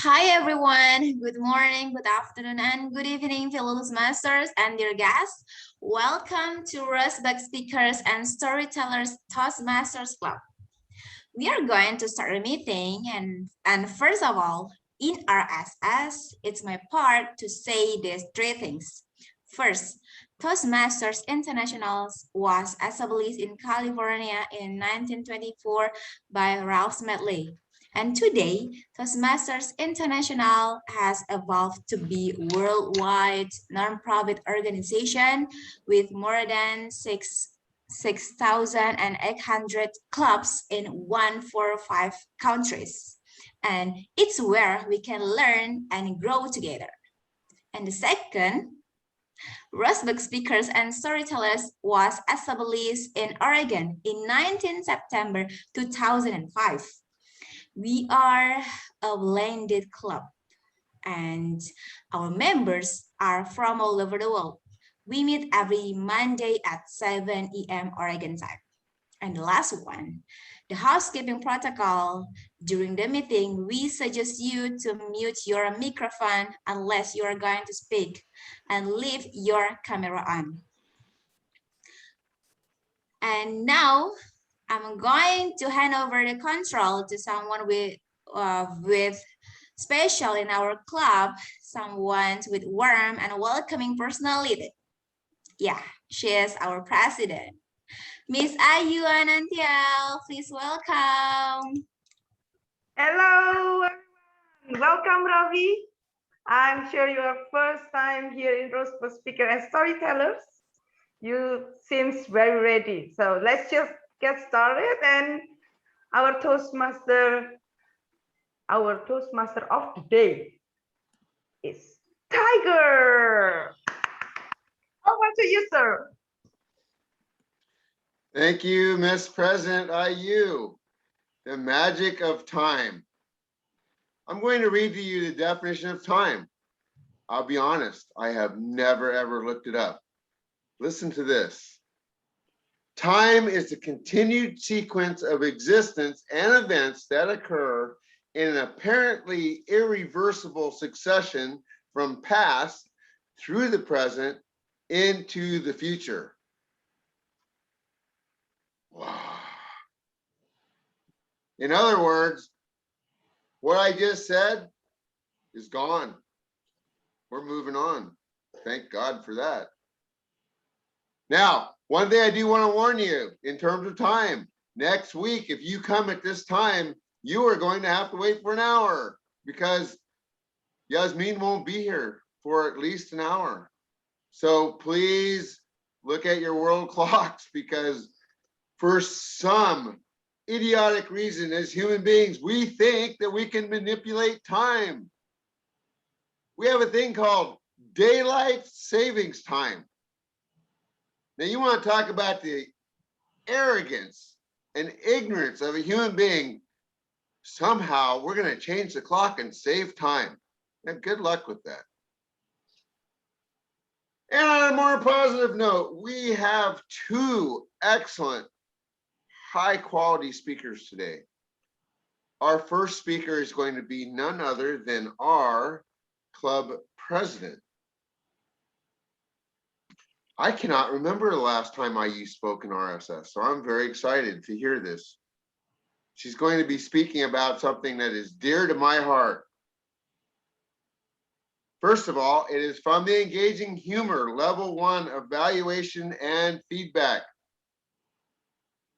Hi everyone, good morning, good afternoon, and good evening, fellow Toastmasters and dear guests. Welcome to Roseburg Speakers and Storytellers Toastmasters Club. We are going to start a meeting and first of all, in RSS, it's my part to say these three things. First, Toastmasters International was established in California in 1924 by Ralph Smedley. And today, Toastmasters International has evolved to be a worldwide nonprofit organization with more than 6,800 clubs in 145 countries. And it's where we can learn and grow together. And the second, Roseburg Speakers and Storytellers was established in Oregon in 19 September 2005. We are a blended club and our members are from all over the world. We meet every Monday at 7 a.m. Oregon time. And the last one, the housekeeping protocol. During the meeting, we suggest you to mute your microphone unless you are going to speak and leave your camera on. And now I'm going to hand over the control to someone with special in our club, someone with warm and welcoming personality. Yeah, she is our president. Miss Ayu Anantiel, please welcome. Hello, everyone. Welcome, Ravi. I'm sure your first time here in Roseburg Speaker and Storytellers. You seems very ready. So let's just get started. And our Toastmaster of the day is Tiger. Over to you, sir. Thank you, Miss President IU. The magic of time. I'm going to read to you the definition of time. I'll be honest, I have never ever looked it up. Listen to this. Time is the continued sequence of existence and events that occur in an apparently irreversible succession from past through the present into the future. Wow. In other words, what I just said is gone. We're moving on. Thank God for that. Now, one thing I do want to warn you in terms of time. Next week, if you come at this time, you are going to have to wait for an hour because Yasmin won't be here for at least an hour. So please look at your world clocks because for some idiotic reason as human beings, we think that we can manipulate time. We have a thing called daylight savings time. Now you want to talk about the arrogance and ignorance of a human being. Somehow we're going to change the clock and save time. And good luck with that. And on a more positive note, we have two excellent high quality speakers today. Our first speaker is going to be none other than our club president. I cannot remember the last time IU spoke in RSS, so I'm very excited to hear this. She's going to be speaking about something that is dear to my heart. First of all, it is from the Engaging Humor Level 1 Evaluation and Feedback.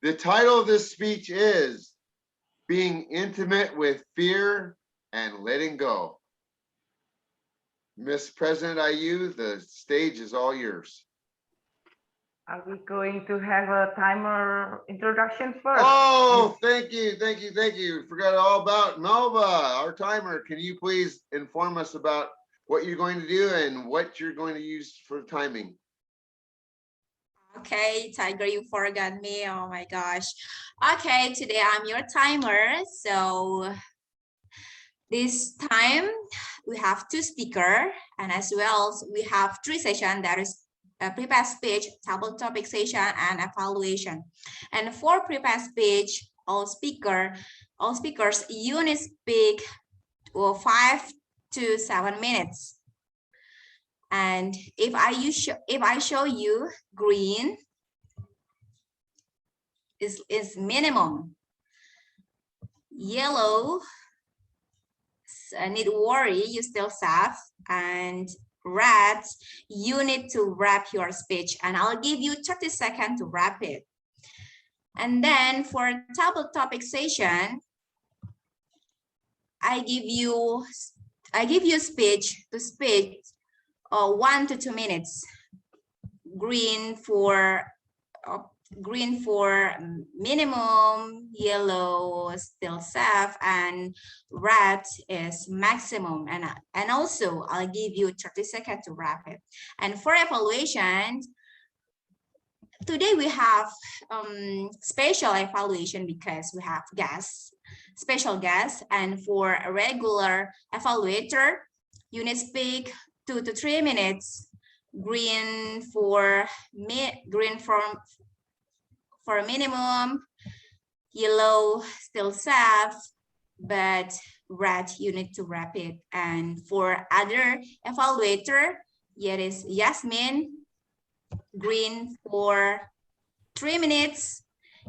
The title of this speech is Being Intimate with Fear and Letting Go. Miss President IU, the stage is all yours. Are we going to have a timer introduction first? Oh, thank you. Forgot all about Melba, our timer. Can you please inform us about what you're going to do and what you're going to use for timing? Okay, Tiger, you forgot me. Oh my gosh. Okay, today I'm your timer. So this time we have two speakers and as well we have three sessions. That is a prepared speech, table topic session, and evaluation. And for prepared speech, all speakers, you need to speak or 5 to 7 minutes. And if I show you green is minimum, yellow need worry, you still safe, and red, you need to wrap your speech, and I'll give you 30 seconds to wrap it. And then for table topic session, I give you speech to speak 1 to 2 minutes. Green for minimum, yellow still safe, and red is maximum. And also I'll give you 30 seconds to wrap it. And for evaluation, today we have special evaluation because we have special guests, and for a regular evaluator, you need to speak 2 to 3 minutes. Green for minimum, yellow still safe, but red you need to wrap it. And for other evaluator, here is Yasmin. Green for 3 minutes,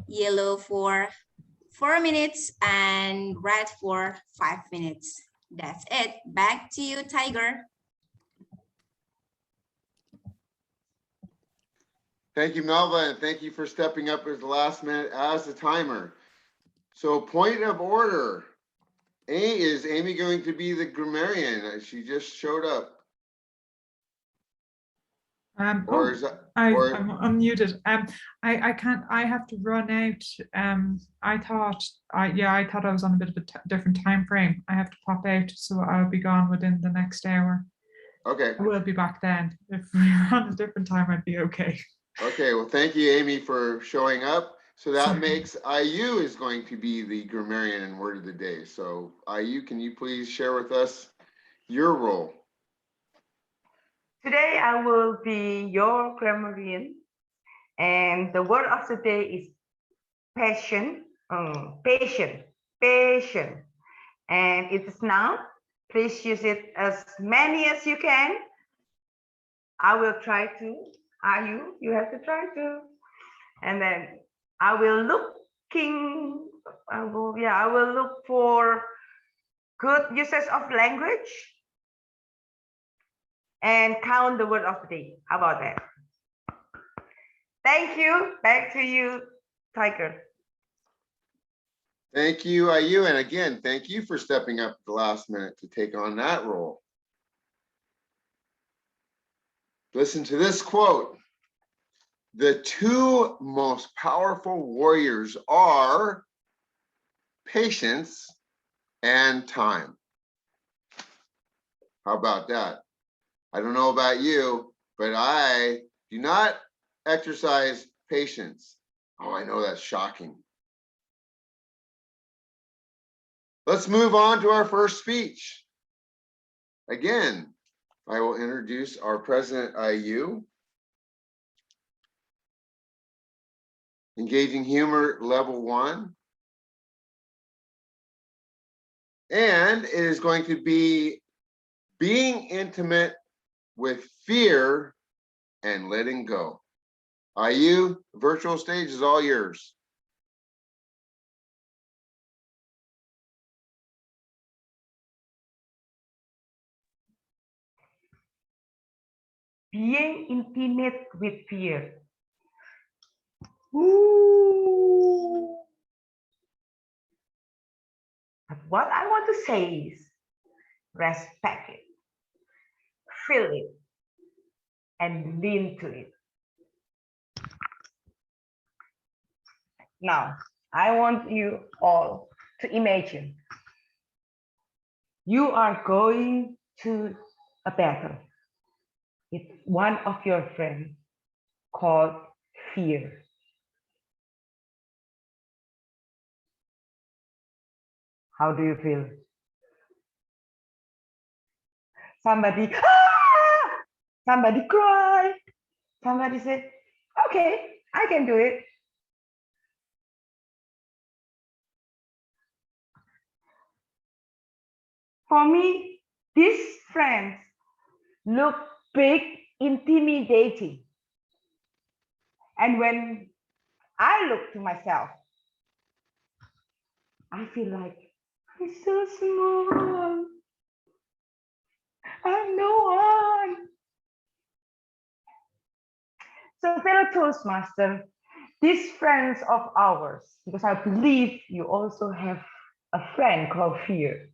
yellow for 4 minutes, and red for 5 minutes. That's it. Back to you, Tiger. Thank you, Melva, and thank you for stepping up at the last minute as the timer. So point of order. Is Amy going to be the grammarian? She just showed up. I'm unmuted. I can't. I have to run out. I thought I was on a bit of a different time frame. I have to pop out, so I'll be gone within the next hour. Okay. I will be back then. If we're on a different time, I'd be okay. Okay. Well, thank you, Amy, for showing up. So that makes IU is going to be the grammarian and word of the day. So IU, can you please share with us your role? Today I will be your grammarian, and the word of the day is passion. Patient. And it is noun. Please use it as many as you can. I will try to. You have to try to. And then I will look for good uses of language and count the word of the day. How about that? Thank you. Back to you, Tiger. Thank you, IU. And again, thank you for stepping up at the last minute to take on that role. Listen to this quote. The two most powerful warriors are patience and time. How about that? I don't know about you, but I do not exercise patience. Oh, I know that's shocking. Let's move on to our first speech. Again, I will introduce our president, IU. Engaging humor, level 1. And it is going to be being intimate with fear and letting go. IU, the virtual stage is all yours. Being intimate with fear. Ooh. But what I want to say is respect it, feel it, and lean to it. Now, I want you all to imagine you are going to a battle with one of your friends called fear. How do you feel? Somebody, somebody cry. Somebody say, okay, I can do it. For me, these friends look big, intimidating. And when I look to myself, I feel like I'm so small. I'm no one. So fellow Toastmaster, these friends of ours, because I believe you also have a friend called Fear.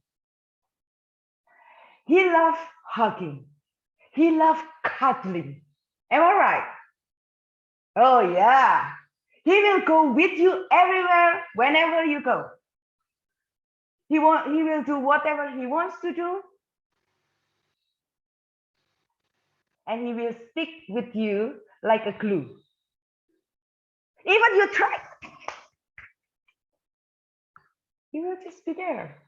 He loves hugging. He loves cuddling. Am I right? Oh yeah. He will go with you everywhere, whenever you go. He will do whatever he wants to do. And he will stick with you like a glue. Even you try, he will just be there.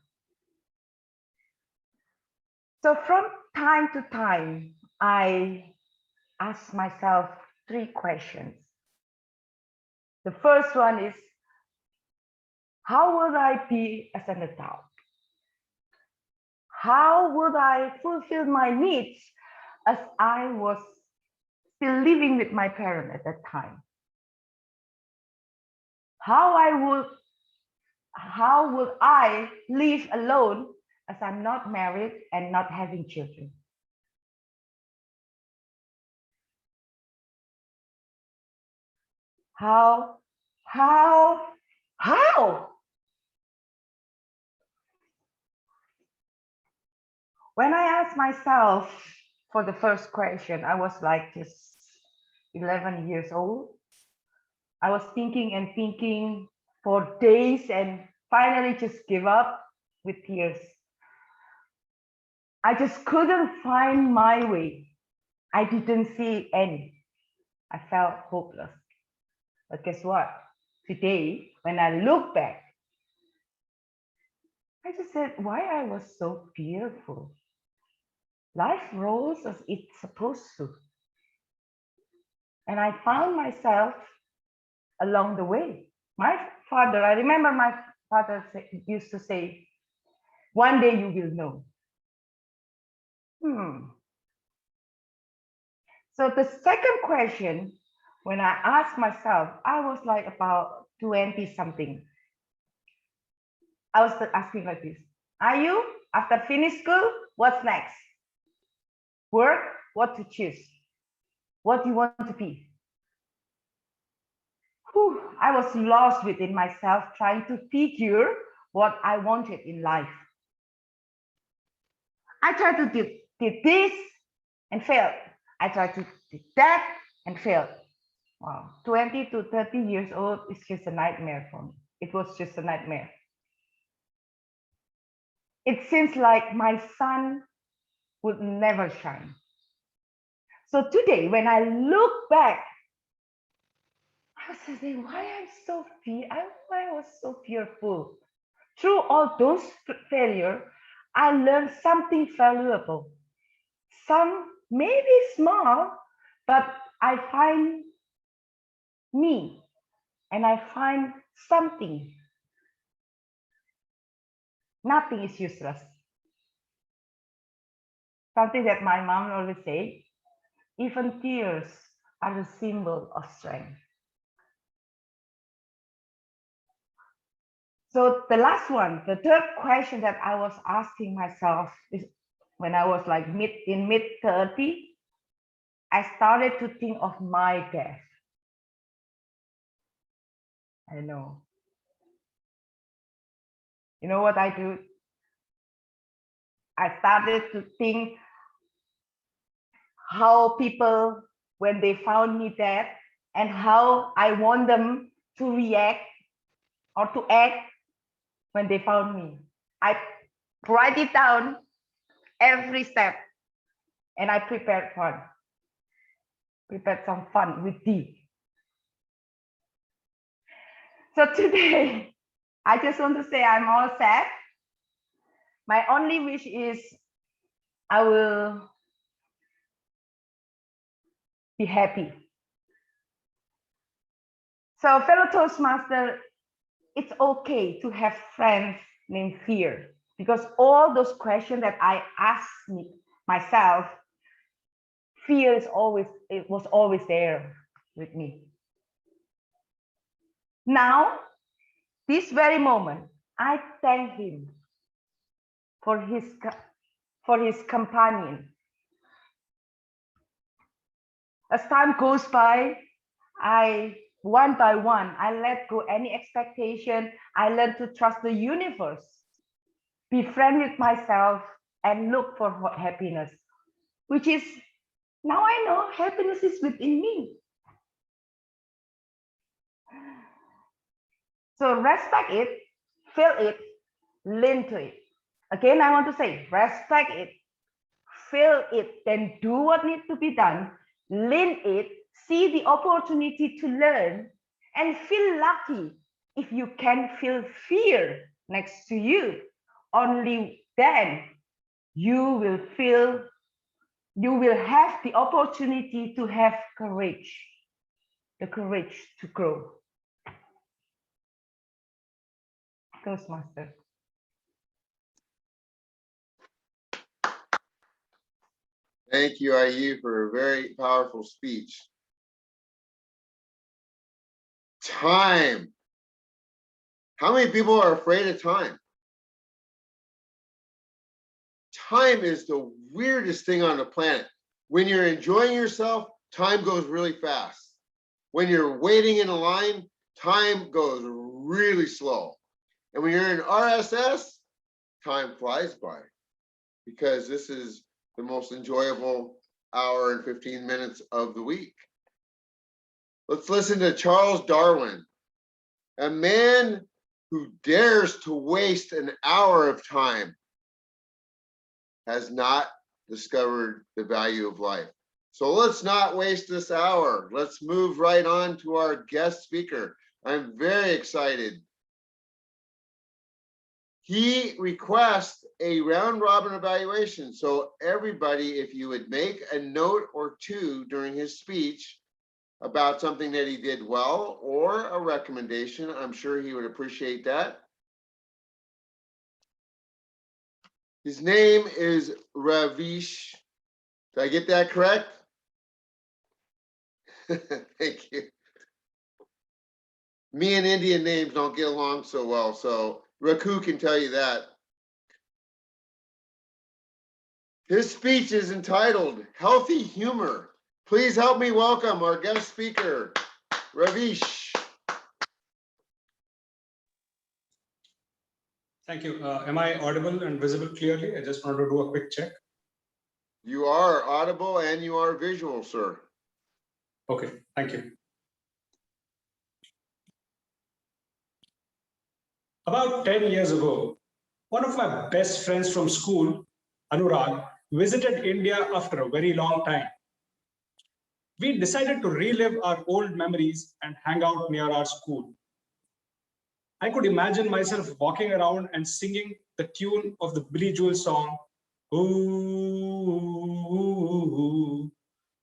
So from time to time, I ask myself 3 questions. The first one is, how would I be as an adult? How would I fulfill my needs as I was still living with my parents at that time? How would I live alone as I'm not married and not having children? How? When I asked myself for the first question, I was like just 11 years old. I was thinking and thinking for days and finally just give up with tears. I just couldn't find my way. I didn't see any. I felt hopeless. But guess what? Today, when I look back, I just said, why I was so fearful. Life rolls as it's supposed to. And I found myself along the way. My father, I remember my father used to say, one day you will know. So the second question, when I asked myself, I was like about 20 something. I was asking like this, are you, after finish school, what's next? Work, what to choose? What do you want to be? Whew, I was lost within myself trying to figure what I wanted in life. I tried to do this and failed. I tried to do that and failed. Wow, 20 to 30 years old is just a nightmare for me. It was just a nightmare. It seems like my sun would never shine. So today, when I look back, I was saying, why I was so fearful. Through all those failures, I learned something valuable. Some maybe small, but I find me and I find something. Nothing is useless. Something that my mom always say, even tears are a symbol of strength. So the last one, the third question that I was asking myself is when I was like mid 30, I started to think of my death. I know. You know what I do? I started to think how people, when they found me dead, and how I want them to react or to act when they found me. I write it down every step, and I prepared some fun with tea. So today, I just want to say I'm all sad. My only wish is I will be happy. So fellow Toastmaster, it's okay to have friends named Fear. because all those questions that I asked myself, fear was always there with me. Now, this very moment, I thank him for his companion. As time goes by, one by one, I let go any expectation. I learned to trust the universe, be friend with myself, and look for happiness, which is, now I know happiness is within me. So respect it, feel it, lean to it. Again, I want to say, respect it, feel it, then do what needs to be done, lean it, see the opportunity to learn, and feel lucky if you can feel fear next to you. Only then you will have the opportunity to have courage, the courage to grow. Toastmaster. Thank you, IU, for a very powerful speech. Time. How many people are afraid of time? Time is the weirdest thing on the planet. When you're enjoying yourself, time goes really fast. When you're waiting in a line, time goes really slow. And when you're in RSS, time flies by, because this is the most enjoyable hour and 15 minutes of the week. Let's listen to Charles Darwin, a man who dares to waste an hour of time has not discovered the value of life. So let's not waste this hour. Let's move right on to our guest speaker. I'm very excited. He requests a round robin evaluation. So everybody, if you would make a note or two during his speech about something that he did well or a recommendation, I'm sure he would appreciate that. His name is Ravish. Did I get that correct? Thank you. Me and Indian names don't get along so well, so Raku can tell you that. His speech is entitled Healthy Humor. Please help me welcome our guest speaker, Ravish. Thank you. Am I audible and visible clearly? I just wanted to do a quick check. You are audible and you are visual, sir. Okay, thank you. About 10 years ago, one of my best friends from school, Anurag, visited India after a very long time. We decided to relive our old memories and hang out near our school. I could imagine myself walking around and singing the tune of the Billy Joel song, "Ooh,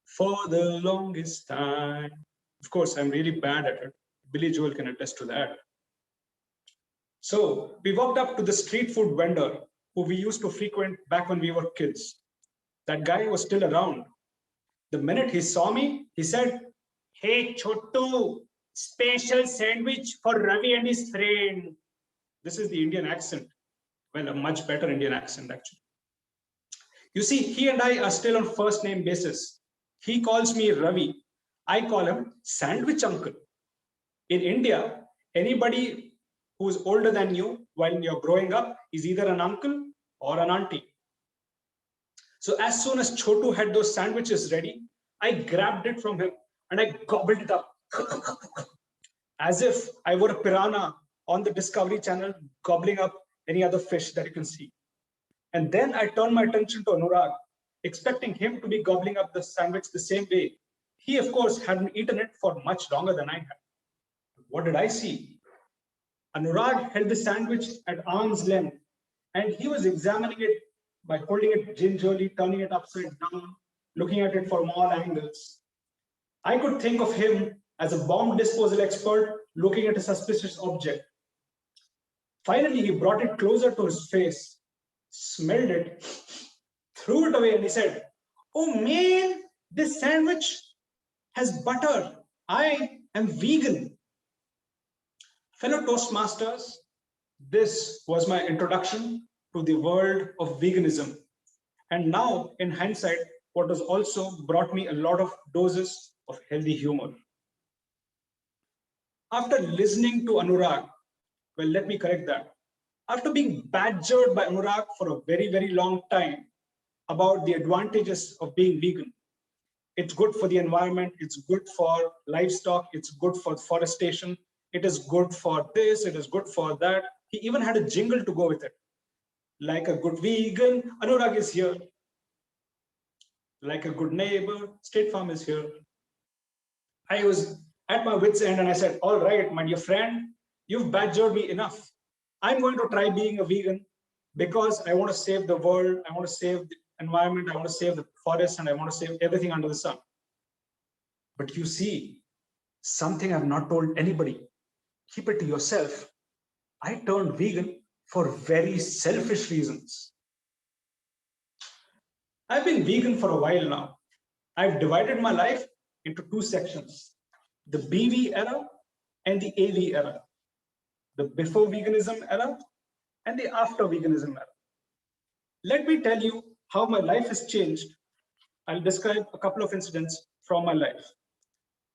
for the longest time." Of course, I'm really bad at it. Billy Joel can attest to that. So we walked up to the street food vendor who we used to frequent back when we were kids. That guy was still around. The minute he saw me, he said, "Hey, Chotu, special sandwich for Ravi and his friend." This is the Indian accent. Well, a much better Indian accent, actually. You see, he and I are still on first name basis. He calls me Ravi. I call him Sandwich Uncle. In India, anybody who is older than you while you're growing up is either an uncle or an auntie. So as soon as Chotu had those sandwiches ready, I grabbed it from him and I gobbled it up as if I were a piranha on the Discovery Channel gobbling up any other fish that you can see. And then I turned my attention to Anurag, expecting him to be gobbling up the sandwich the same way. He, of course, hadn't eaten it for much longer than I had. What did I see? Anurag held the sandwich at arm's length, and he was examining it by holding it gingerly, turning it upside down, looking at it from all angles. I could think of him as a bomb disposal expert looking at a suspicious object. Finally, he brought it closer to his face smelled it, threw it away, and he said, "Oh man, this sandwich has butter. I am vegan." Fellow Toastmasters, this was my introduction to the world of veganism. And now, in hindsight, what has also brought me a lot of doses of healthy humor. After listening to Anurag, well, let me correct that. After being badgered by Anurag for a very, very long time about the advantages of being vegan, it's good for the environment, it's good for livestock, it's good for forestation, it is good for this, it is good for that. He even had a jingle to go with it. Like a good vegan, Anurag is here. Like a good neighbor, State Farm is here. I was at my wit's end and I said, all right, my dear friend, you've badgered me enough. I'm going to try being a vegan because I want to save the world, I want to save the environment, I want to save the forest, and I want to save everything under the sun. But you see, something I've not told anybody, keep it to yourself. I turned vegan for very selfish reasons. I've been vegan for a while now. I've divided my life into two sections, the BV era and the AV era, the before veganism era and the after veganism era. Let me tell you how my life has changed. I'll describe a couple of incidents from my life.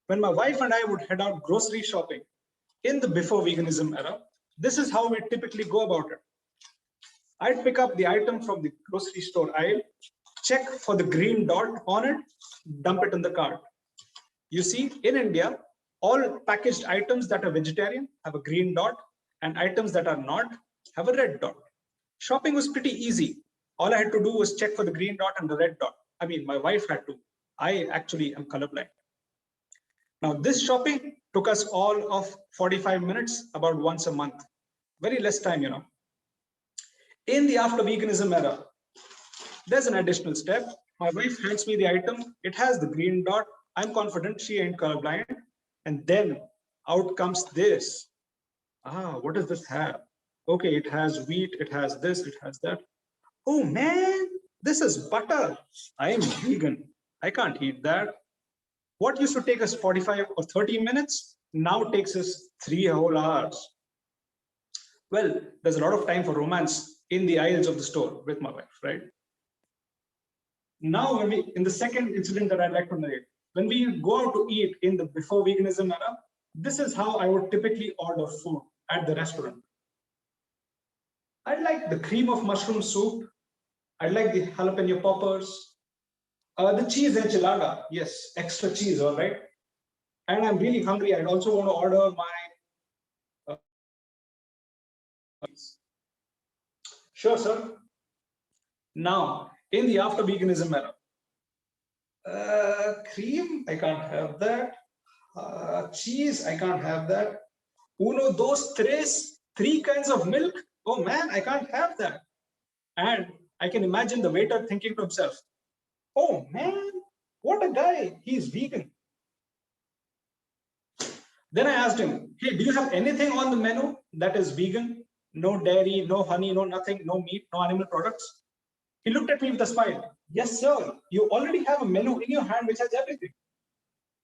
When my wife and I would head out grocery shopping in the before veganism era, this is how we typically go about it. I'd pick up the item from the grocery store aisle, check for the green dot on it, dump it in the cart. You see, in India, all packaged items that are vegetarian have a green dot, and items that are not have a red dot. Shopping was pretty easy. All I had to do was check for the green dot and the red dot. I mean, my wife had to. I actually am colorblind. Now, this shopping took us all of 45 minutes, about once a month. Very less time, you know. In the after veganism era, there's an additional step. My wife hands me the item. It has the green dot. I'm confident she ain't colorblind. And then out comes this. What does this have? Okay, it has wheat, it has this, it has that. Oh man, this is butter. I am vegan. I can't eat that. What used to take us 45 or 30 minutes now takes us 3 whole hours. Well, there's a lot of time for romance in the aisles of the store with my wife, right? Now, in the second incident that I'd like to narrate, when we go out to eat in the before veganism era, this is how I would typically order food at the restaurant. I'd like the cream of mushroom soup. I'd like the jalapeno poppers. The cheese enchilada. Yes, extra cheese, all right. And I'm really hungry. I'd also want to order my... Sure, sir. Now, in the after veganism era, cream, I can't have that. Cheese, I can't have that. Uno, dos, tres, 3 kinds of milk. Oh man, I can't have that. And I can imagine the waiter thinking to himself, oh man, what a guy, he's vegan. Then I asked him, hey, do you have anything on the menu that is vegan? No dairy, no honey, no nothing, no meat, no animal products. He looked at me with a smile. Yes, sir, you already have a menu in your hand which has everything.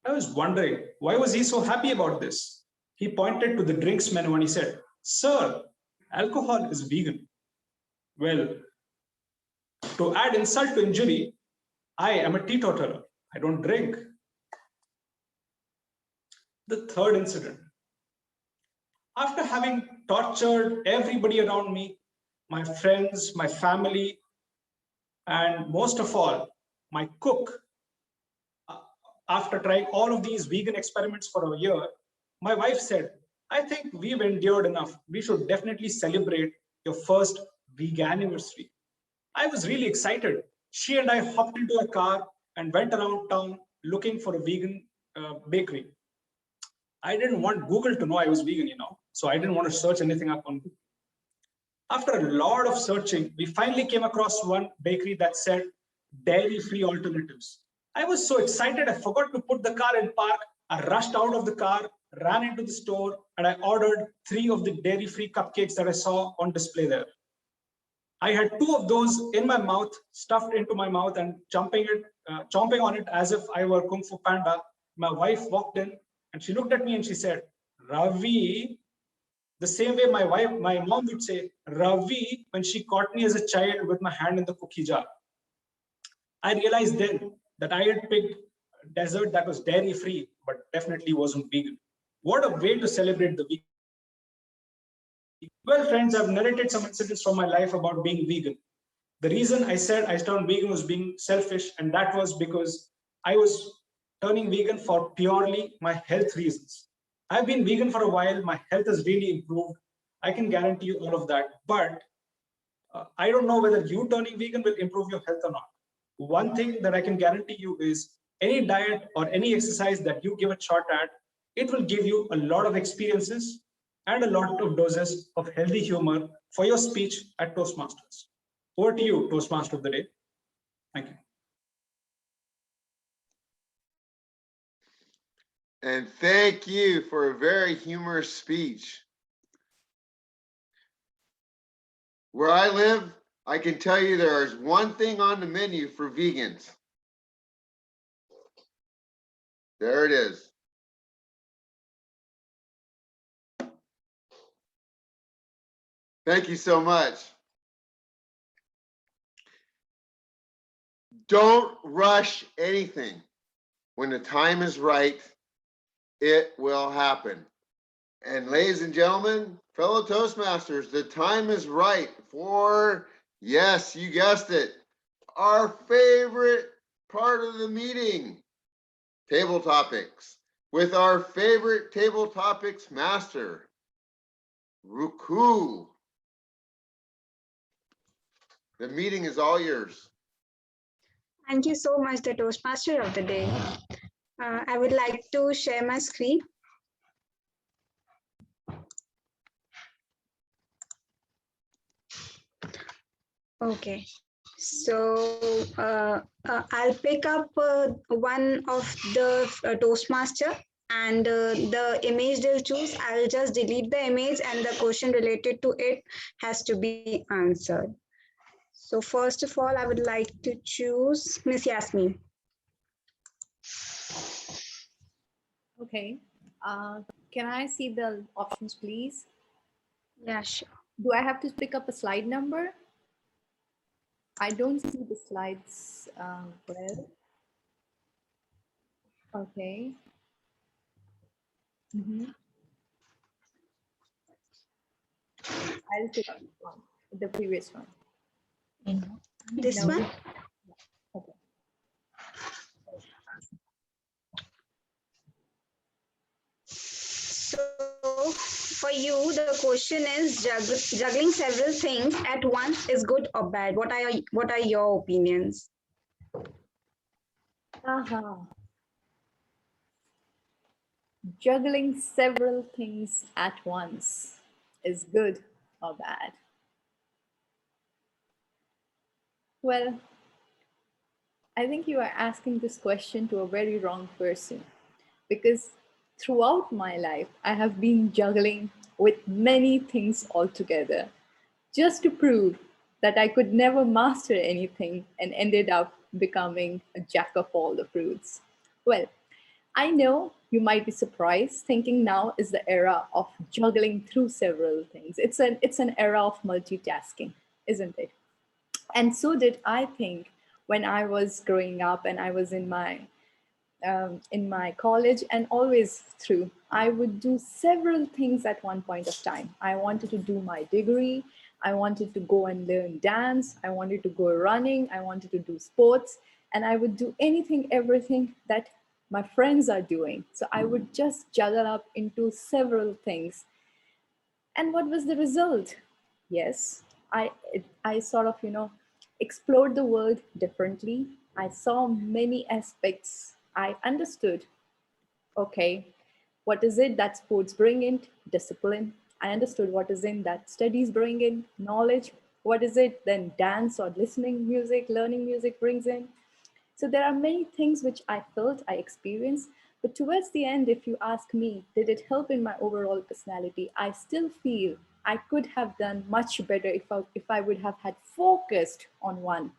I was wondering, why was he so happy about this? He pointed to the drinks menu and he said, sir, alcohol is vegan. Well, to add insult to injury, I am a teetotaler. I don't drink. The third incident. After having tortured everybody around me, my friends, my family, and most of all, my cook, after trying all of these vegan experiments for a year, my wife said, I think we've endured enough. We should definitely celebrate your first veganiversary. I was really excited. She and I hopped into a car and went around town looking for a vegan bakery. I didn't want Google to know I was vegan, you know, so I didn't want to search anything up on Google. After a lot of searching, we finally came across one bakery that said dairy-free alternatives. I was so excited, I forgot to put the car in park. I rushed out of the car, ran into the store, and I ordered 3 of the dairy-free cupcakes that I saw on display there. I had two of those in my mouth, stuffed into my mouth and chomping on it as if I were Kung Fu Panda. My wife walked in and she looked at me and she said, Ravi, the same way my mom would say, Ravi, when she caught me as a child with my hand in the cookie jar. I realized then that I had picked a dessert that was dairy free, but definitely wasn't vegan. What a way to celebrate the week. Well, friends, I've narrated some incidents from my life about being vegan. The reason I said I turned vegan was being selfish, and that was because I was turning vegan for purely my health reasons. I've been vegan for a while, my health has really improved. I can guarantee you all of that, but I don't know whether you turning vegan will improve your health or not. One thing that I can guarantee you is any diet or any exercise that you give a shot at, it will give you a lot of experiences and a lot of doses of healthy humor for your speech at Toastmasters. Over to you, Toastmaster of the day. Thank you. And thank you for a very humorous speech. Where I live, I can tell you there is one thing on the menu for vegans. There it is. Thank you so much. Don't rush anything. When the time is right, it will happen. And ladies and gentlemen, fellow Toastmasters, the time is right for, yes, you guessed it, our favorite part of the meeting, table topics, with our favorite table topics master, Ruku. The meeting is all yours. Thank you so much, the Toastmaster of the day. I would like to share my screen. Okay, so I'll pick up one of the Toastmaster, and the image they'll choose, I'll just delete the image and the question related to it has to be answered. So first of all, I would like to choose Miss Yasmin. Okay. Can I see the options, please? Yeah, sure. Do I have to pick up a slide number? I don't see the slides well. Okay. I'll pick up the previous one. This No. one? Okay. So for you, the question is juggling several things at once is good or bad? What are your opinions? Juggling several things at once is good or bad? Well, I think you are asking this question to a very wrong person, because throughout my life, I have been juggling with many things altogether just to prove that I could never master anything and ended up becoming a jack of all the fruits. Well, I know you might be surprised, thinking now is the era of juggling through several things. It's an era of multitasking, isn't it? And so did I think when I was growing up and I was in my college and always through. I would do several things at one point of time. I wanted to do my degree. I wanted to go and learn dance. I wanted to go running. I wanted to do sports. And I would do anything, everything that my friends are doing. So I would just juggle up into several things. And what was the result? Yes, I sort of, explored the world differently. I saw many aspects. I understood, okay, what is it that sports bring in? Discipline. I understood what is in that studies bring in, knowledge. What is it then dance or listening music, learning music brings in? So there are many things which I felt, I experienced, but towards the end, if you ask me, did it help in my overall personality? I still feel I could have done much better if I would have had focused on one.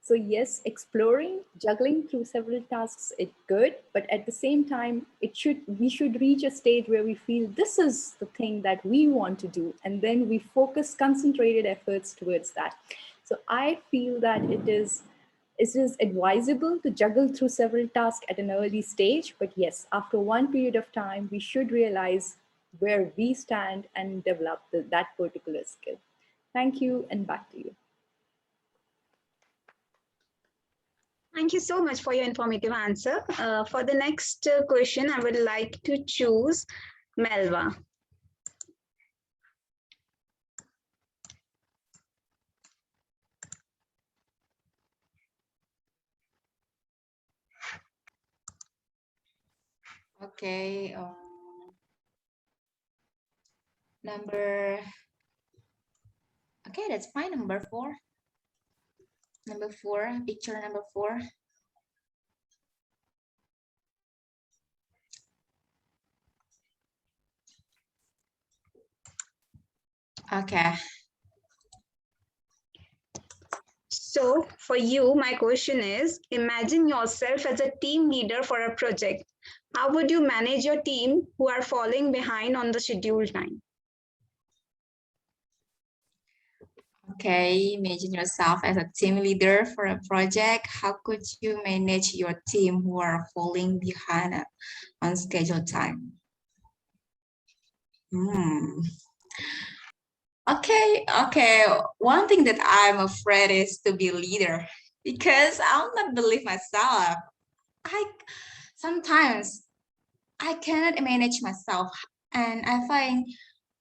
So yes, exploring, juggling through several tasks is good, but at the same time, we should reach a stage where we feel this is the thing that we want to do, and then we focus concentrated efforts towards that. So I feel that it is advisable to juggle through several tasks at an early stage, but yes, after one period of time, we should realize where we stand and develop that particular skill. Thank you, and back to you. Thank you so much for your informative answer. For the next question, I would like to choose Melva. Okay. Okay, that's fine. Number 4. Number 4, picture number 4. Okay. So for you, my question is, imagine yourself as a team leader for a project. How would you manage your team who are falling behind on the scheduled time? Okay, imagine yourself as a team leader for a project. How could you manage your team who are falling behind on scheduled time? Okay. One thing that I'm afraid is to be a leader because I'll not believe myself. Sometimes I cannot manage myself, and I find,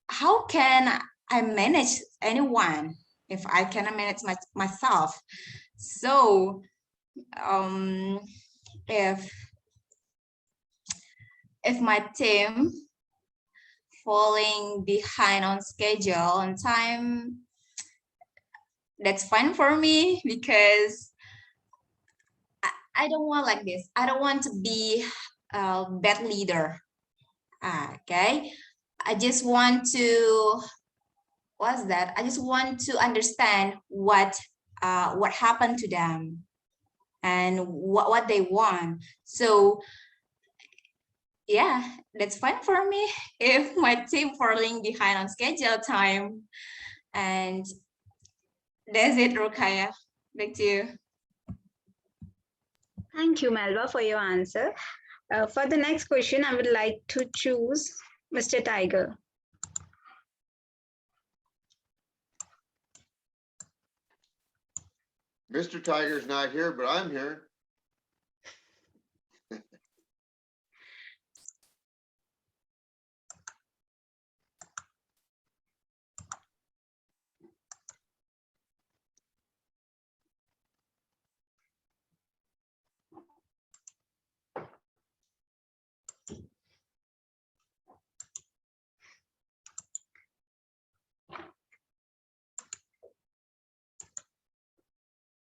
how can I manage anyone if I cannot manage myself? So if my team falling behind on schedule, on time, that's fine for me because I don't want like this. I don't want to be a bad leader. Okay, I just want to, what's that? I just want to understand what happened to them and what they want. So yeah, that's fine for me if my team falling behind on schedule time. And that's it, Rukaya. Back to you. Thank you, Melva, for your answer. For the next question, I would like to choose Mr. Tiger. Mr. Tiger's not here, but I'm here.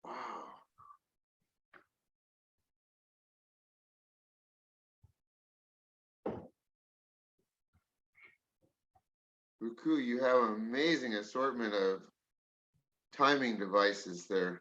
Wow. Ruku, you have an amazing assortment of timing devices there.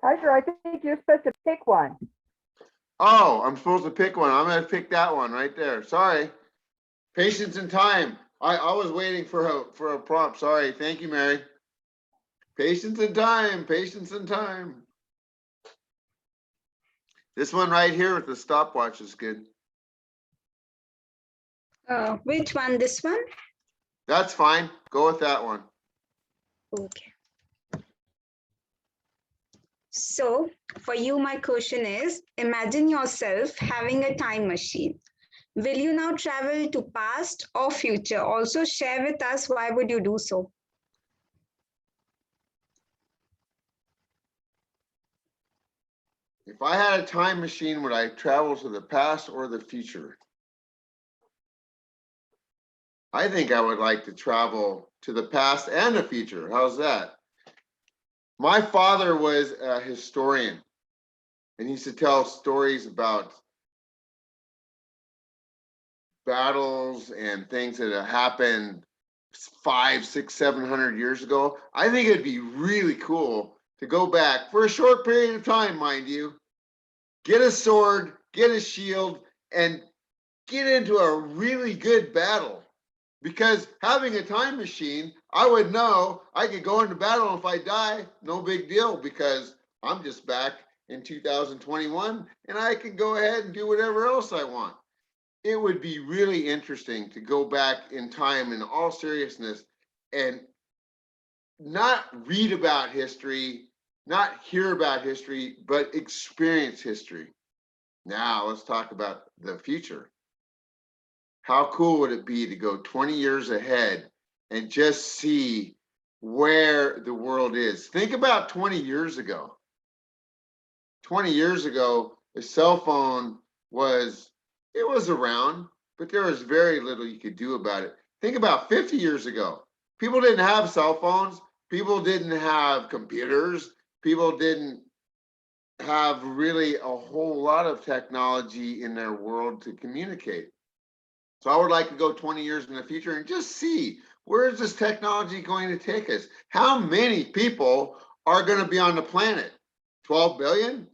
Tiger, I think you're supposed to pick one. Oh, I'm supposed to pick one. I'm gonna pick that one right there. Sorry. Patience and time. I was waiting for a prompt. Sorry. Thank you, Mary. Patience and time. Patience and time. This one right here with the stopwatch is good. Which one? This one? That's fine. Go with that one. Okay. So for you, my question is, imagine yourself having a time machine. Will you now travel to past or future? Also share with us why would you do so? If I had a time machine, would I travel to the past or the future? I think I would like to travel to the past and the future. How's that? My father was a historian, and he used to tell stories about battles and things that have happened 500, 600, 700 years ago. I think it'd be really cool to go back for a short period of time, mind you, get a sword, get a shield, and get into a really good battle. Because having a time machine, I would know I could go into battle, and if I die, no big deal, because I'm just back in 2021 and I can go ahead and do whatever else I want. It would be really interesting to go back in time in all seriousness and not read about history, not hear about history, but experience history. Now let's talk about the future. How cool would it be to go 20 years ahead and just see where the world is? Think about 20 years ago. 20 years ago, a cell phone was around, but there was very little you could do about it. Think about 50 years ago. People didn't have cell phones. People didn't have computers. People didn't have really a whole lot of technology in their world to communicate. So I would like to go 20 years in the future and just see, where is this technology going to take us? How many people are going to be on the planet? 12 billion?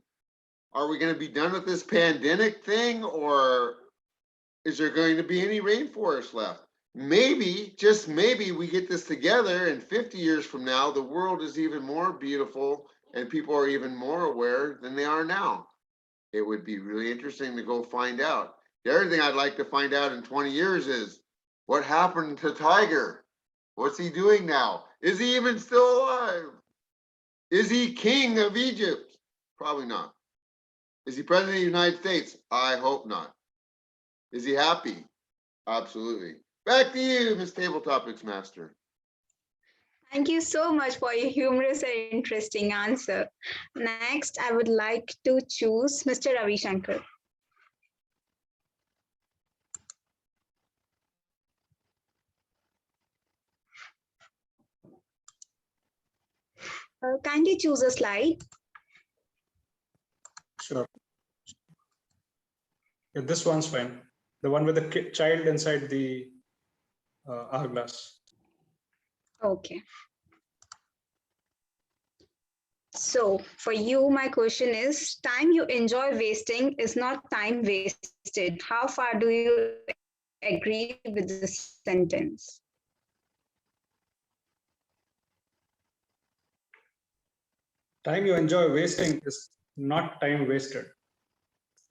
Are we going to be done with this pandemic thing, or is there going to be any rainforest left? Maybe, just maybe, we get this together and 50 years from now, the world is even more beautiful and people are even more aware than they are now. It would be really interesting to go find out. The other thing I'd like to find out in 20 years is, what happened to Tiger? What's he doing now? Is he even still alive? Is he king of Egypt? Probably not. Is he president of the United States? I hope not. Is he happy? Absolutely. Back to you, Miss Table Topics Master. Thank you so much for your humorous and interesting answer. Next, I would like to choose Mr. Ravi Shankar. Kindly choose a slide. Sure. Yeah, this one's fine. The one with the child inside the hourglass. Okay. So for you, my question is, time you enjoy wasting is not time wasted. How far do you agree with the sentence? Time you enjoy wasting is not time wasted.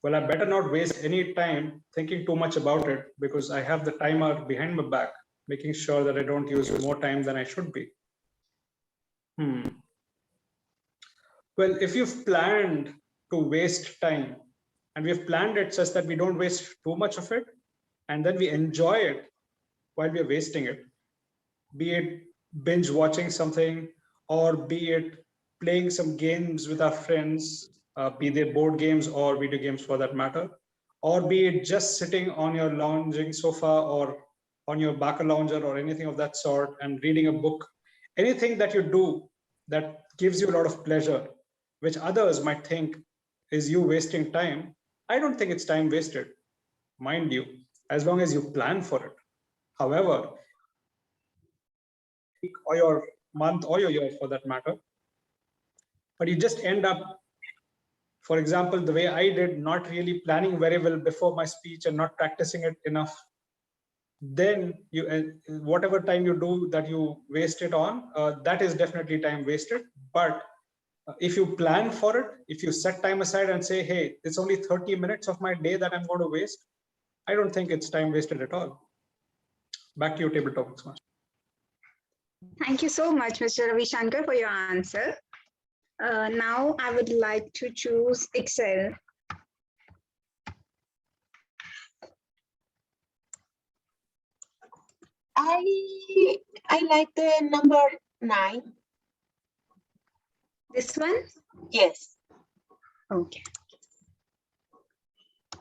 Well, I better not waste any time thinking too much about it, because I have the timer behind my back, making sure that I don't use more time than I should be. Well, if you've planned to waste time, and we've planned it such that we don't waste too much of it, and then we enjoy it while we're wasting it, be it binge watching something, or be it playing some games with our friends, be they board games or video games for that matter, or be it just sitting on your lounging sofa or on your back lounger or anything of that sort and reading a book. Anything that you do that gives you a lot of pleasure, which others might think is you wasting time, I don't think it's time wasted, mind you, as long as you plan for it. However, or your month or your year for that matter, but you just end up, for example, the way I did, not really planning very well before my speech and not practicing it enough, then you whatever time you do that you waste it on, that is definitely time wasted. But if you plan for it, if you set time aside and say, hey, it's only 30 minutes of my day that I'm going to waste, I don't think it's time wasted at all. Back to you, Table Topics Master. Thank you so much, Mr. Ravi Shankar, for your answer. Now I would like to choose Excel. I like the number 9. This one? Yes. Okay.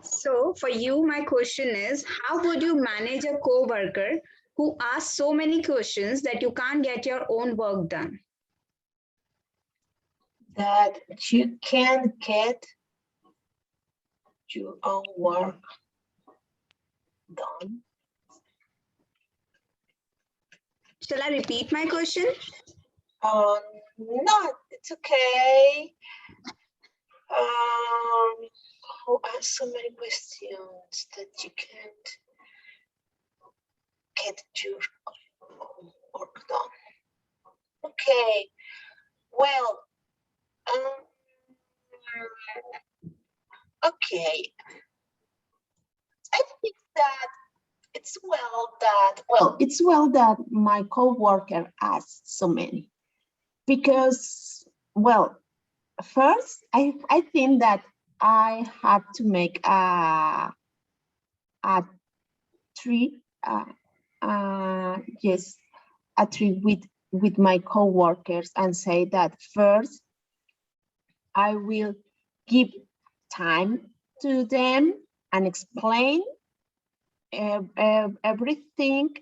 So for you, my question is, how would you manage a co-worker who asks so many questions that you can't get your own work done? That you can get your own work done. Shall I repeat my question? No, it's okay. Who asked so many questions that you can't get your own work done? Okay, well, okay. I think that it's well that my coworker asked so many, because, well, first, I think that I have to make a tree, yes, a tree with my coworkers, and say that first I will give time to them and explain everything,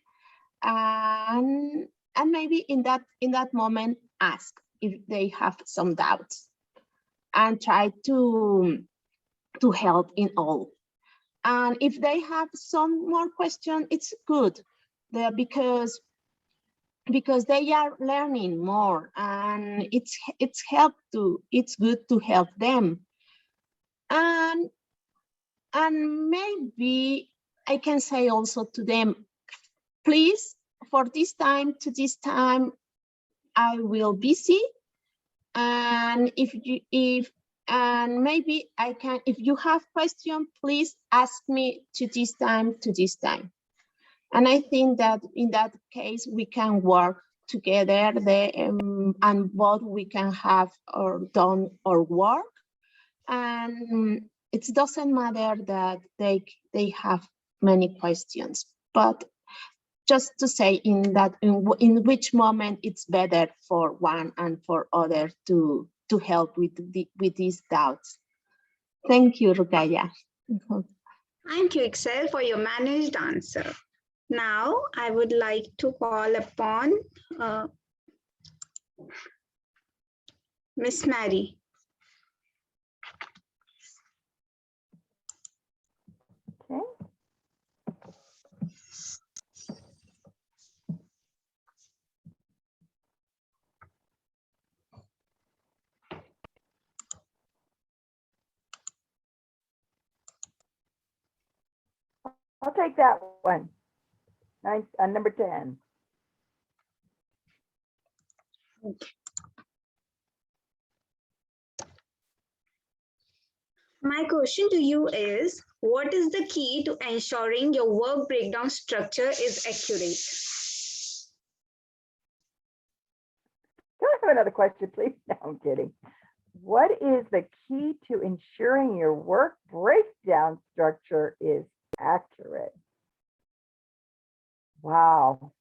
and maybe in that moment ask if they have some doubts, and try to help in all. And if they have some more questions, it's good, because they are learning more, and it's good to help them. And maybe I can say also to them, please, for this time to this time, I will busy, and maybe I can, if you have question, please ask me to this time to this time. And I think that in that case we can work together, and both we can have or done our work, and it doesn't matter that they have many questions, but just to say in which moment it's better for one and for other to help with these doubts. Thank you, Rugaya. Thank you, Excel, for your managed answer. Now, I would like to call upon Miss Mary. Okay. I'll take that one. Nice, number 10. My question to you is, what is the key to ensuring your work breakdown structure is accurate? Can I have another question, please? No, I'm kidding. What is the key to ensuring your work breakdown structure is accurate? Wow.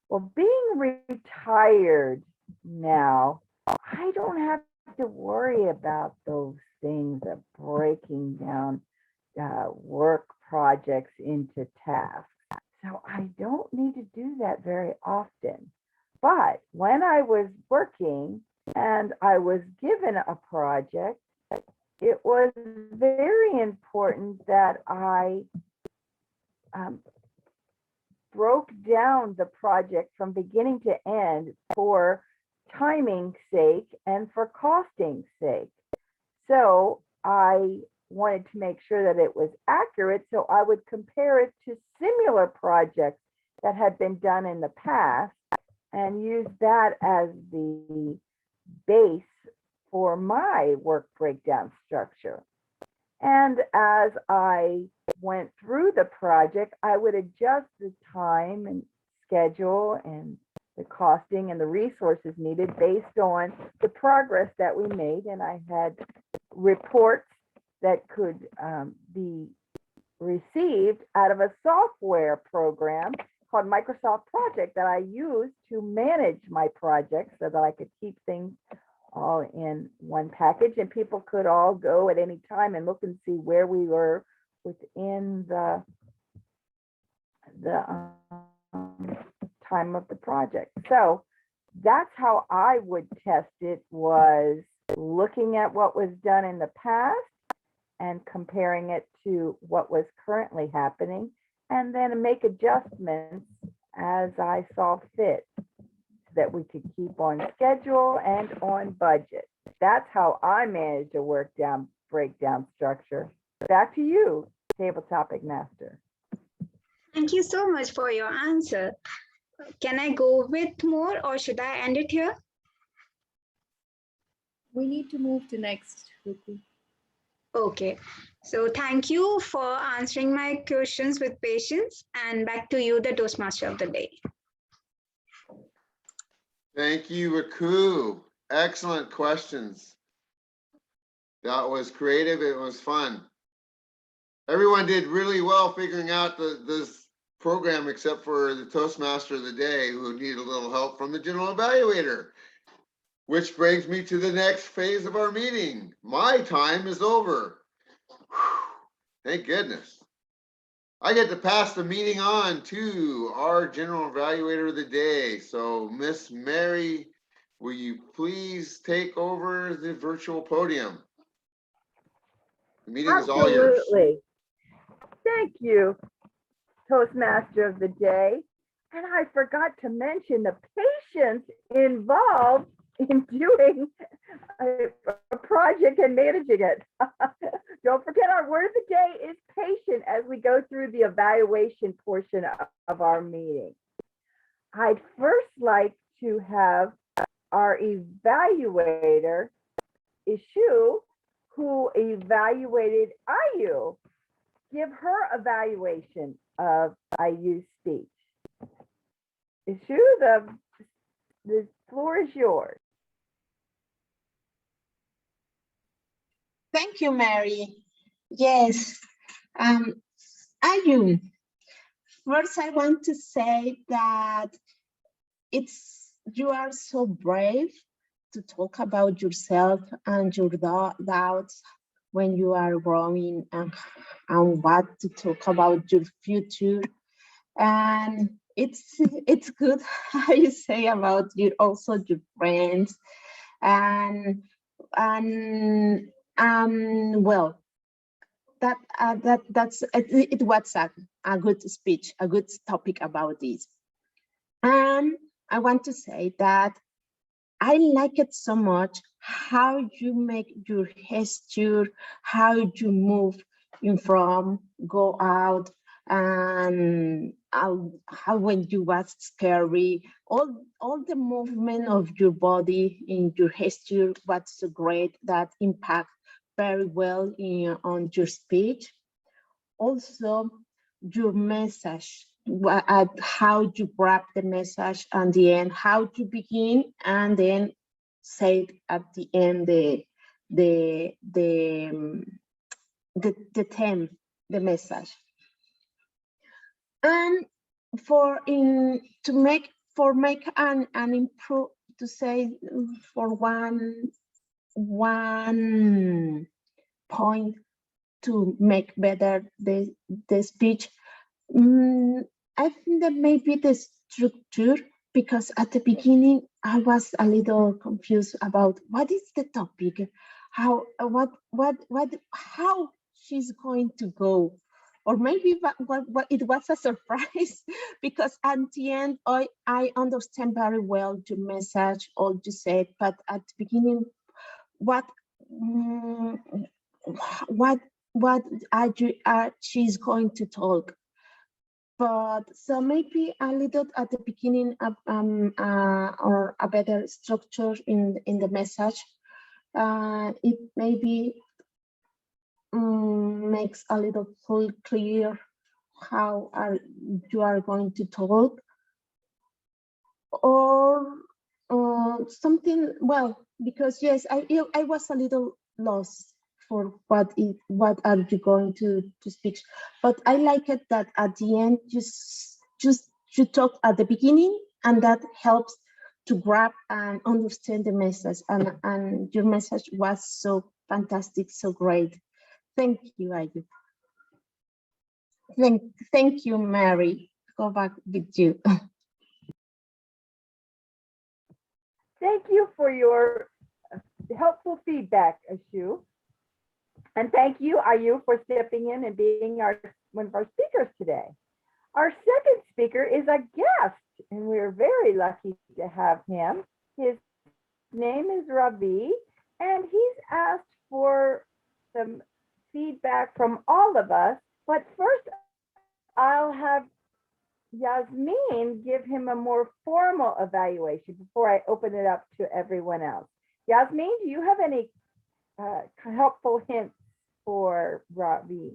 Well, being retired now, I don't have to worry about those things of breaking down work projects into tasks. So I don't need to do that very often. But when I was working and I was given a project, it was very important that I broke down the project from beginning to end for timing's sake and for costing's sake. So I wanted to make sure that it was accurate, so I would compare it to similar projects that had been done in the past and use that as the base for my work breakdown structure. And as I went through the project, I would adjust the time and schedule and the costing and the resources needed based on the progress that we made. And I had reports that could be received out of a software program called Microsoft Project that I used to manage my projects so that I could keep things all in one package, and people could all go at any time and look and see where we were within the time of the project. So that's how I would test it, was looking at what was done in the past and comparing it to what was currently happening, and then make adjustments as I saw fit so that we could keep on schedule and on budget. That's how I managed a breakdown structure. Back to you, Table Topic Master. Thank you so much for your answer. Can I go with more or should I end it here? We need to move to next, Ruku. Okay, so thank you for answering my questions with patience, and back to you, the Toastmaster of the day. Thank you, Riku. Excellent questions. That was creative. It was fun. Everyone did really well figuring out this program, except for the Toastmaster of the day, who needed a little help from the general evaluator. Which brings me to the next phase of our meeting. My time is over. Whew, thank goodness. I get to pass the meeting on to our general evaluator of the day. So Miss Mary, will you please take over the virtual podium? The meeting is all yours. Absolutely. Thank you, Toastmaster of the day. And I forgot to mention the patience involved in doing a project and managing it. Don't forget, our word of the day is patient as we go through the evaluation portion of our meeting. I'd first like to have our evaluator, Ishu, who evaluated IU, give her evaluation of IU's speech. Ishu, the floor is yours. Thank you, Mary. Yes, Ayun, first I want to say that you are so brave to talk about yourself and your doubts when you are growing, and what to talk about your future. And it's good how you say about also your friends, and well, it was a good speech, a good topic about this. And I want to say that I like it so much how you make your gesture, how you move in from, go out, and how when you was scary, all the movement of your body in your gesture was so great, that impact very well on your speech. Also, your message, how you grab the message at the end, how you begin and then say it at the end, the theme, the message. And to make an improve, to say for one point to make better the speech, I think that maybe the structure, because at the beginning I was a little confused about what is the topic, how she's going to go, or maybe what it was a surprise because at the end I understand very well your message, all you said, but at the beginning what she's going to talk. But so maybe a little at the beginning or a better structure in the message. It maybe makes a little clear how you are going to talk, or something. Well, because yes, I was a little lost for what are you going to speak, but I like it that at the end just you talk at the beginning, and that helps to grab and understand the message. And your message was so fantastic, so great. Thank you, Ayu. Thank you, Mary. Go back with you. Thank you for your helpful feedback, Ashu. And thank you, Ayu, for stepping in and being one of our speakers today. Our second speaker is a guest, and we're very lucky to have him. His name is Ravi, and he's asked for some feedback from all of us. But first, I'll have Yasmin give him a more formal evaluation before I open it up to everyone else. Yasmin, do you have any helpful hints for Ravi?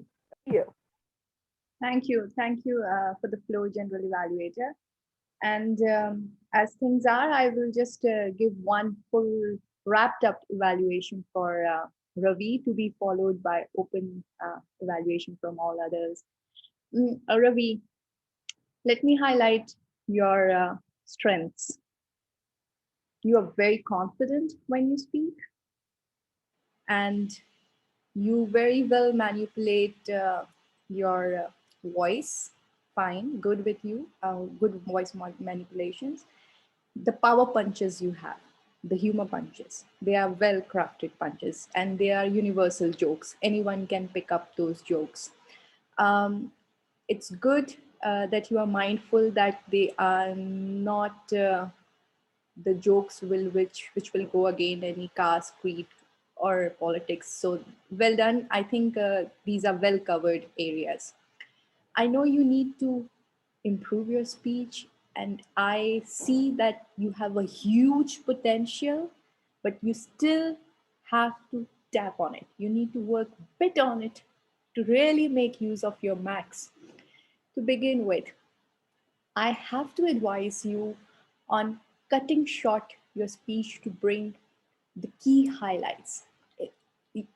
Thank you for the flow, General Evaluator. And as things are, I will just give one full wrapped up evaluation for Ravi, to be followed by open evaluation from all others. Ravi, let me highlight your strengths. You are very confident when you speak, and you very well manipulate your voice. Fine, good with you, good voice manipulations. The power punches you have, the humor punches, they are well crafted punches, and they are universal jokes. Anyone can pick up those jokes. It's good that you are mindful that they are not the jokes which will go against any caste, creed, or politics. So well done. I think these are well covered areas. I know you need to improve your speech, and I see that you have a huge potential, but you still have to tap on it. You need to work a bit on it to really make use of your max. To begin with, I have to advise you on cutting short your speech to bring the key highlights.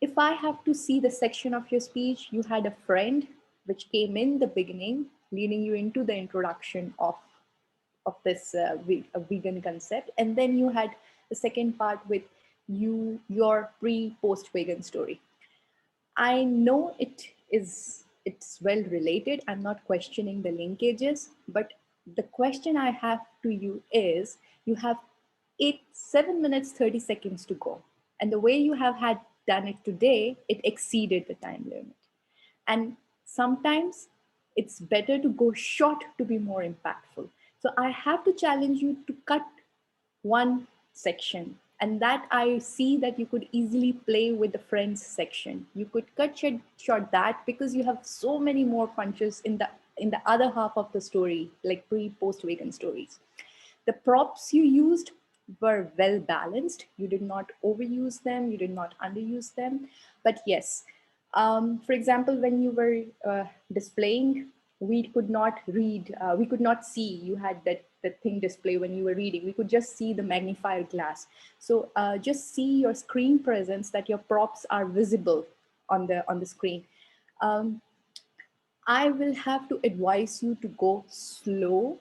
If I have to see the section of your speech, you had a friend which came in the beginning, leading you into the introduction of this vegan concept. And then you had the second part with your pre-post vegan story. I know it's well related. I'm not questioning the linkages, but the question I have to you is, you have 7 minutes, 30 seconds to go. And the way you have had done it today, it exceeded the time limit. And sometimes it's better to go short to be more impactful. So I have to challenge you to cut one section, and that I see that you could easily play with the friends section. You could cut short that, because you have so many more punches in the other half of the story, like pre-post vegan stories. The props you used were well balanced. You did not overuse them, you did not underuse them. But yes, for example, when you were displaying, we could not read, we could not see, you had that thing display when you were reading. We could just see the magnifier glass. So just see your screen presence, that your props are visible on the screen. I will have to advise you to go slow,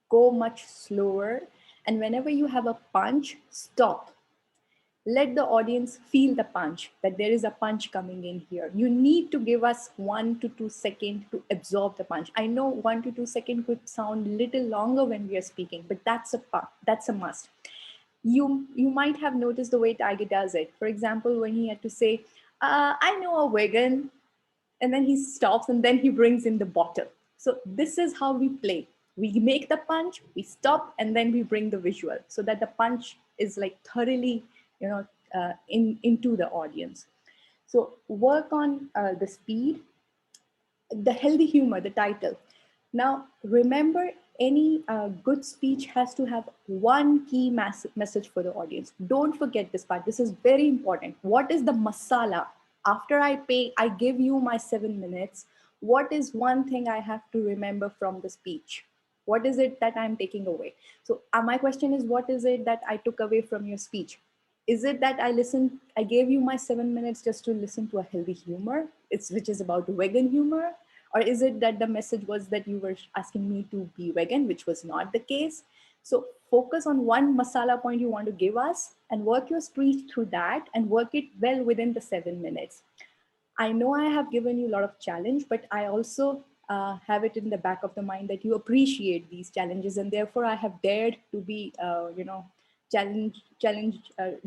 go much slower. And whenever you have a punch, stop. Let the audience feel the punch, that there is a punch coming in here. You need to give us 1 to 2 seconds to absorb the punch. I know 1 to 2 seconds could sound a little longer when we are speaking, but that's a must. You might have noticed the way Tiger does it. For example, when he had to say, I know a vegan, and then he stops and then he brings in the bottle. So this is how we play. We make the punch, we stop, and then we bring the visual, so that the punch is like thoroughly, into the audience. So work on the speed, the healthy humor, the title. Now remember, any good speech has to have one key message for the audience. Don't forget this part. This is very important. What is the masala? After I give you my 7 minutes, what is one thing I have to remember from the speech? What is it that I'm taking away? So my question is, what is it that I took away from your speech? Is it that I gave you my 7 minutes just to listen to a healthy humor, which is about vegan humor? Or is it that the message was that you were asking me to be vegan, which was not the case? So focus on one masala point you want to give us and work your speech through that and work it well within the 7 minutes. I know I have given you a lot of challenge, but I also have it in the back of the mind that you appreciate these challenges, and therefore I have dared to be,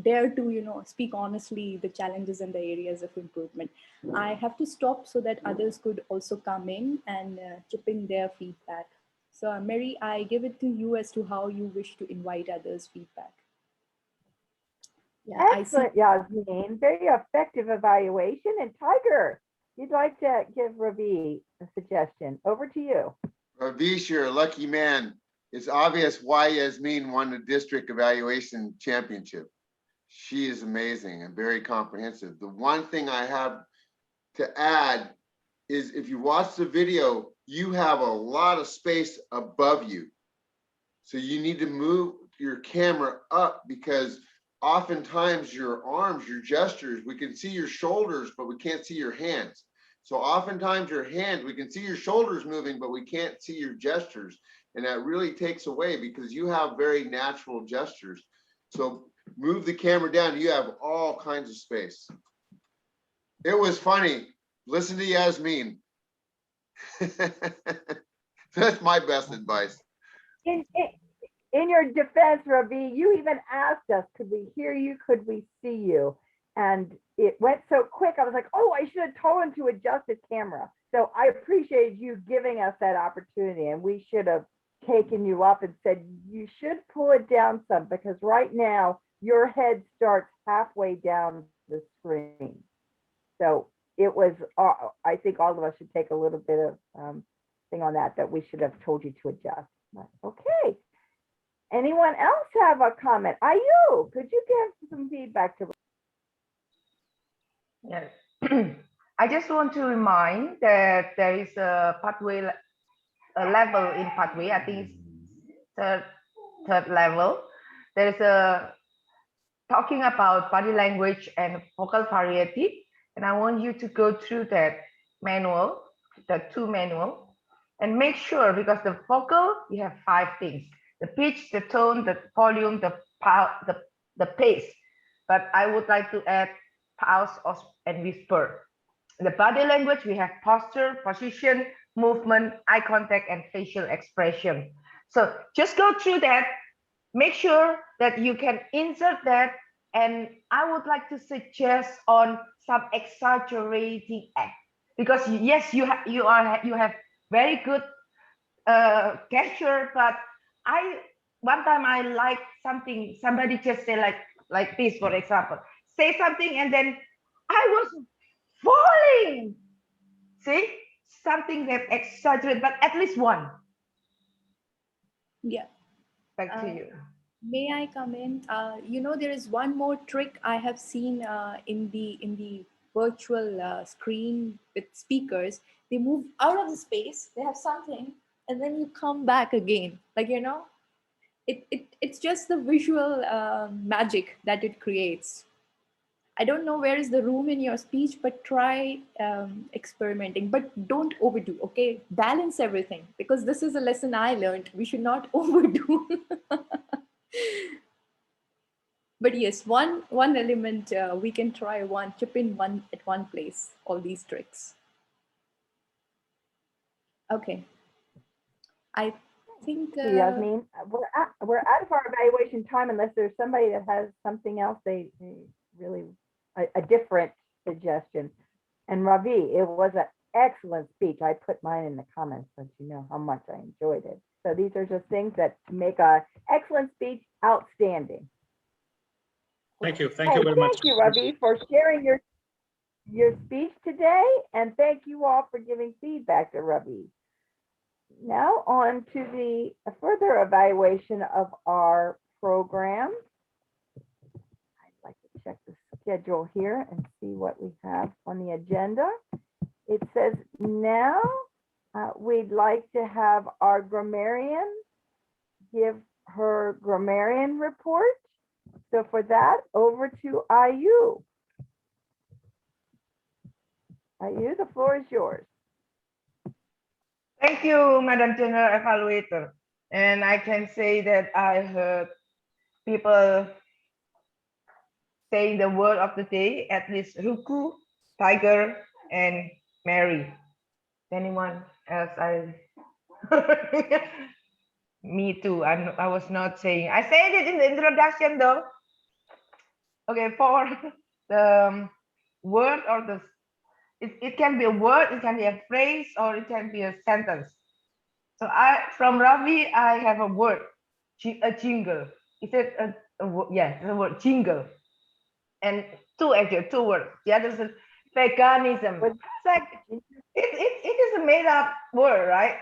dare to, speak honestly the challenges and the areas of improvement. I have to stop so that others could also come in and chip in their feedback. So Mary, I give it to you as to how you wish to invite others' feedback. Yeah, excellent, Yasmin. Very effective evaluation. And Tiger, you'd like to give Ravi a suggestion. Over to you. Ravish, you're a lucky man. It's obvious why Yasmin won the district evaluation championship. She is amazing and very comprehensive. The one thing I have to add is if you watch the video, you have a lot of space above you. So you need to move your camera up because oftentimes your arms, your gestures, we can see your shoulders, but we can't see your hands. So oftentimes your hands, we can see your shoulders moving, but we can't see your gestures. And that really takes away because you have very natural gestures. So move the camera down, you have all kinds of space. It was funny. Listen to Yasmin. That's my best advice. In your defense, Ravi, you even asked us, could we hear you? Could we see you? And it went so quick. I was like, oh, I should have told him to adjust his camera. So I appreciate you giving us that opportunity. And we should have taken you up and said, you should pull it down some because right now your head starts halfway down the screen. So it was, I think all of us should take a little bit of thing on that we should have told you to adjust. Okay. Anyone else have a comment? Ayu, could you give some feedback to? Yes. I just want to remind that there is a pathway, a level in pathway. I think it's third level. There is a talking about body language and vocal variety. And I want you to go through that manual, the 2 manual, and make sure because the vocal, you have 5 things: the pitch, the tone, the volume, the pace. But I would like to add pause and whisper. The body language, we have posture, position, movement, eye contact, and facial expression. So just go through that. Make sure that you can insert that. And I would like to suggest on some exaggerating act because yes, you have very good gesture, but one time I like something, somebody just say like this, for example, say something and then I was falling. See, something that exaggerate, but at least one. Yeah. Back to you. May I come in? There is one more trick I have seen in the virtual screen with speakers. They move out of the space, they have something, and then you come back again. It's just the visual magic that it creates. I don't know where is the room in your speech, but try experimenting, but don't overdo, okay? Balance everything, because this is a lesson I learned. We should not overdo. But yes, one element we can try chip in one at one place, all these tricks. Okay. I think Yasmin, we're out of our evaluation time unless there's somebody that has something else they really a different suggestion. And Ravi, it was an excellent speech. I put mine in the comments so you know how much I enjoyed it. So these are just things that make an excellent speech outstanding. Thank you very much. Thank you, Ravi, for sharing your speech today, and thank you all for giving feedback to Ravi. Now on to the further evaluation of our program. I'd like to check the schedule here and see what we have on the agenda. It says now we'd like to have our grammarian give her grammarian report. So for that, over to Ayu. Ayu, the floor is yours. Thank you, Madam General Evaluator. And I can say that I heard people saying the word of the day, at least Ruku, Tiger, and Mary. Anyone else? Me too. I was not saying. I said it in the introduction though. Okay, for the word or it can be a word, it can be a phrase, or it can be a sentence. So from Ravi, I have a word, a jingle. Is it yeah, the word jingle, and two words. The other is veganism. What- It's like it is a made up word, right?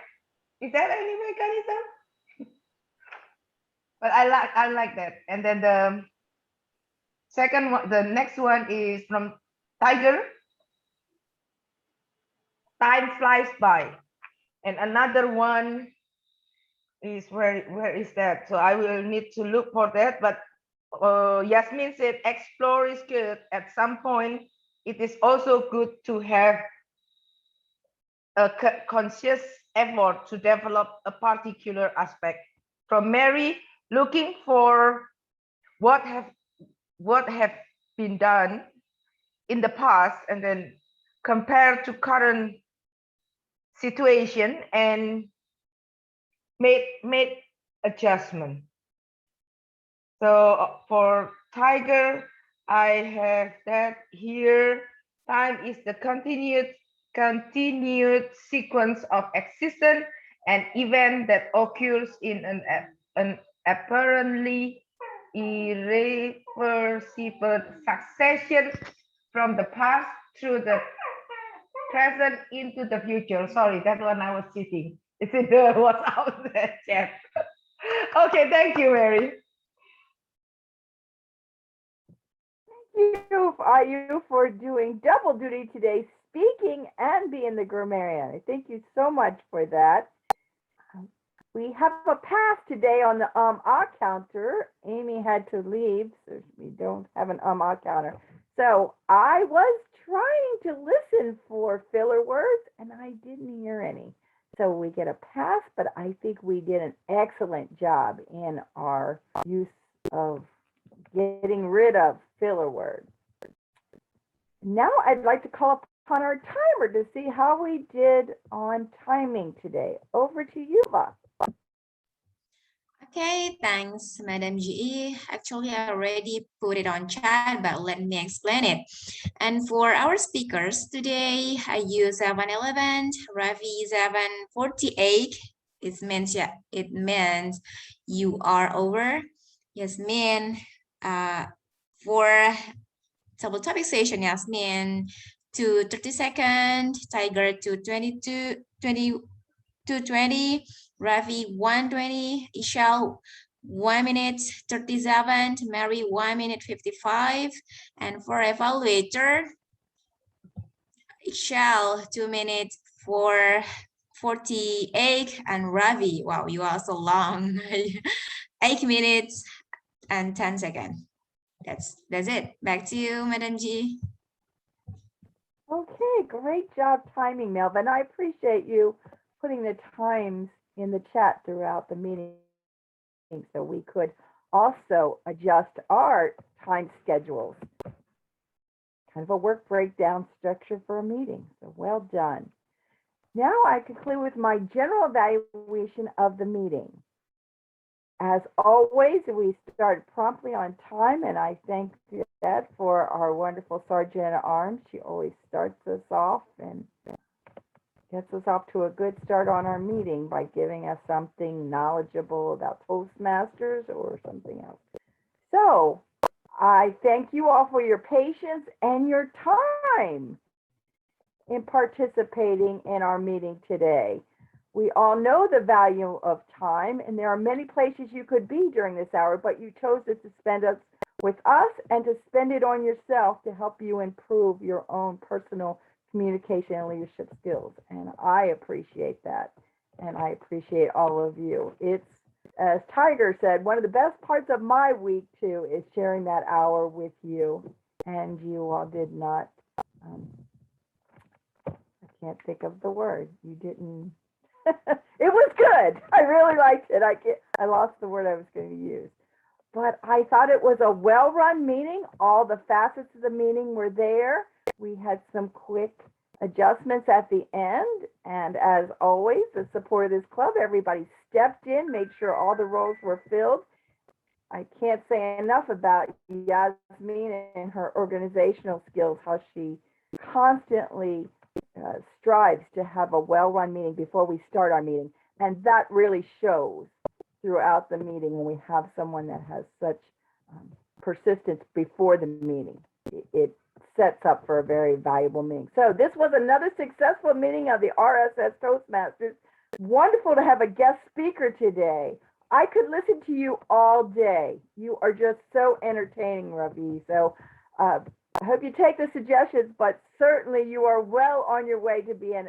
Is that any veganism? But I like that. And then the second one, the next one is from Tiger. Time flies by. And another one is where is that? So I will need to look for that. But Yasmin said explore is good. At some point, it is also good to have a conscious effort to develop a particular aspect. From Mary, looking for what have been done in the past and then compare to current situation and made adjustment. So for Tiger, I have that here. Time is the continued sequence of existence and event that occurs in an apparently irreversible succession from the past through the present into the future. Sorry, that one I was cheating. It's in the what's out there chat. Okay, thank you, Mary. Thank you for doing double duty today, speaking and being the grammarian. Thank you so much for that. We have a pass today on the counter. Amy had to leave, so we don't have an counter. So I was trying to listen for filler words, and I didn't hear any. So we get a pass, but I think we did an excellent job in our use of getting rid of filler words. Now I'd like to call upon our timer to see how we did on timing today. Over to you, Va. Okay, thanks, Madam GE. Actually, I already put it on chat, but let me explain it. And for our speakers today, I use 711, Ravi 748. It means you are over. Yasmin, for double topic session, Yasmin to 30 seconds, Tiger to 20, Ravi 120, Ishal 1 minute 37, Mary 1 minute 55, and for evaluator, Ishal 2 minutes 48, and Ravi, wow, you are so long, 8 minutes and 10 seconds. That's it. Back to you, Madam G. Okay, great job timing, Melvin. I appreciate you putting the times in the chat throughout the meeting so we could also adjust our time schedules. Kind of a work breakdown structure for a meeting. So well done. Now I conclude with my general evaluation of the meeting. As always, we start promptly on time, and I thank that for our wonderful Sergeant at Arms. She always starts us off and gets us off to a good start on our meeting by giving us something knowledgeable about Toastmasters or something else. So I thank you all for your patience and your time in participating in our meeting today. We all know the value of time, and there are many places you could be during this hour, but you chose to spend it with us and to spend it on yourself to help you improve your own personal communication and leadership skills. And I appreciate that. And I appreciate all of you. It's, as Tiger said, one of the best parts of my week too is sharing that hour with you. And you all did not, I can't think of the word. You didn't It was good. I really liked it. I lost the word I was going to use. But I thought it was a well-run meeting. All the facets of the meeting were there. We had some quick adjustments at the end. And as always, the support of this club, everybody stepped in, made sure all the roles were filled. I can't say enough about Yasmin and her organizational skills, how she constantly strives to have a well-run meeting before we start our meeting. And that really shows throughout the meeting when we have someone that has such persistence before the meeting. It sets up for a very valuable meeting. So this was another successful meeting of the RSS Toastmasters. Wonderful to have a guest speaker today. I could listen to you all day. You are just so entertaining, Ravi. So I hope you take the suggestions, but certainly you are well on your way to be an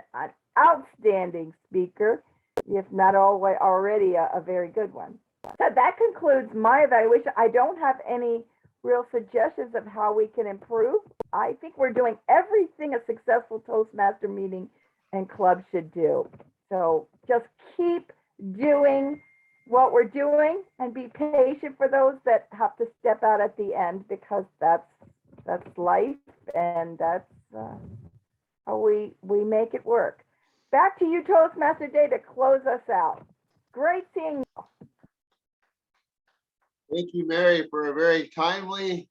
outstanding speaker, if not already a very good one. So that concludes my evaluation. I don't have any real suggestions of how we can improve. I think we're doing everything a successful Toastmaster meeting and club should do. So just keep doing what we're doing and be patient for those that have to step out at the end, because that's life, and that's how we make it work. Back to you, Toastmaster Day, to close us out. Great seeing you. Thank you, Mary, for a very timely